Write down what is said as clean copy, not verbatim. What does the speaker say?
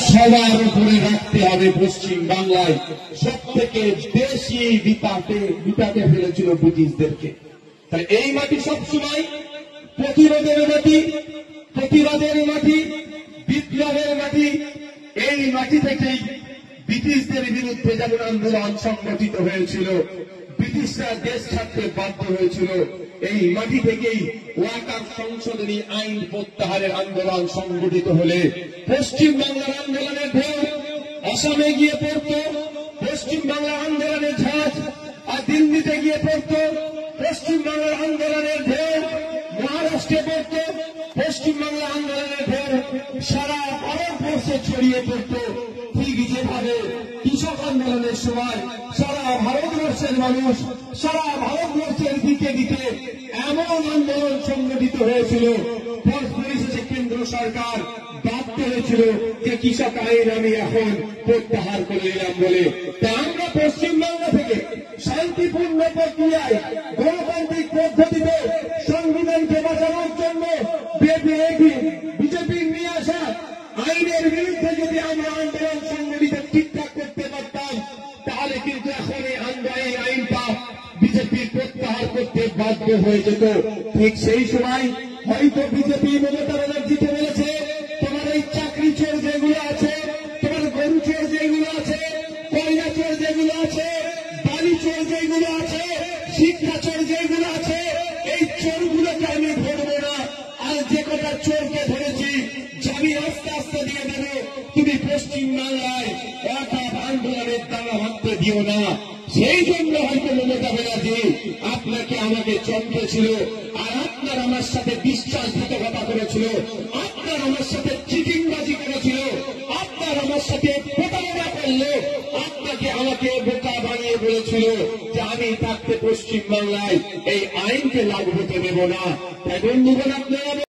সবার উপরে রাখতে হবে। পশ্চিম বাংলায় সব থেকে বেশি বিপাকে ফেলেছিল ব্রিটিশদেরকে। তাই এই মাটি সবসময় প্রতিরোধের মাটি, প্রতিবাদের মাটি, বিপ্লবের মাটি। এই মাটি থেকেই ব্রিটিশদের বিরুদ্ধে যেমন আন্দোলন সংগঠিত হয়েছিল, ব্রিটিশরা দেশ ছাড়তে বাধ্য হয়েছিল, এই মাটি থেকেই ওয়াকার সংশোধনী আইন প্রত্যাহারের আন্দোলন সংগঠিত হলে পশ্চিম বাংলার আন্দোলনের ঢেউ আসামে গিয়ে পড়ত, পশ্চিম বাংলার আন্দোলনের ঝাঁজ আর দিল্লিতে গিয়ে পড়ত, পশ্চিম বাংলার আন্দোলনের ঢেউ মহারাষ্ট্রে পড়ত, পশ্চিম বাংলা আন্দোলনের ঢেউ সারা ভারতবর্ষে ছড়িয়ে পড়ত। ঠিক যেভাবে কৃষক আন্দোলনের সময় সারা ভারতবর্ষের মানুষ সারা ভারতবর্ষের দিকে দিকে এমন আন্দোলন সংগঠিত হয়েছিল, পরিশেষে কেন্দ্র সরকার বাধ্য হয়েছিল যে কৃষক আইন আমি এখন প্রত্যাহার করে নিলাম বলে। তা আমরা পশ্চিমবাংলা থেকে শান্তিপূর্ণ প্রক্রিয়ায় গণতান্ত্রিক পদ্ধতিতে সংবিধানকে বাঁচানোর জন্য বিজেপির নিয়ে আসা আইনের বিরুদ্ধে যদি আমরা আন্দোলন সংগঠিত ঠিকঠাক করতে পারতাম, তাহলে কিন্তু এখন এই আইনটা বিজেপি প্রত্যাহার করতে বাধ্য হয়ে যেত। ঠিক সেই সময় হয়তো বিজেপি মমতা ব্যানার্জিকে বলেছে, তোমার এই চাকরি চোর যেগুলো আছে, তোমার গরু চোর যেগুলো আছে, কয়লা চোর যেগুলো আছে, বালি চোর যেগুলো আছে, শিক্ষা চোর যেগুলো আছে, এই চোরগুলোকে আমি ধরবো না। আর যে কটা চোরকে ধরেছি আমি আস্তে আস্তে দিয়ে দেব, তুমি পশ্চিম বাংলায় একটা আন্দোলনের দ্বারা ভাবতে দিও না। সেই জন্য হয়তো মমতা ব্যানার্জি আপনাকে আমাকে চমকেছিল, আর আপনার আমার সাথে বিশ্বাসঘাতকতা করেছিল, আপনার আমার সাথে চিটিংবাজি করেছিল, আপনার আমার সাথে প্রতারণা করলো, আপনাকে আমাকে বোকা বানিয়ে বলেছিল যে আমি থাকতে পশ্চিম বাংলায় এই আইনকে লাগু হতে দেব না। তাই বন্ধুগণ, আপনারা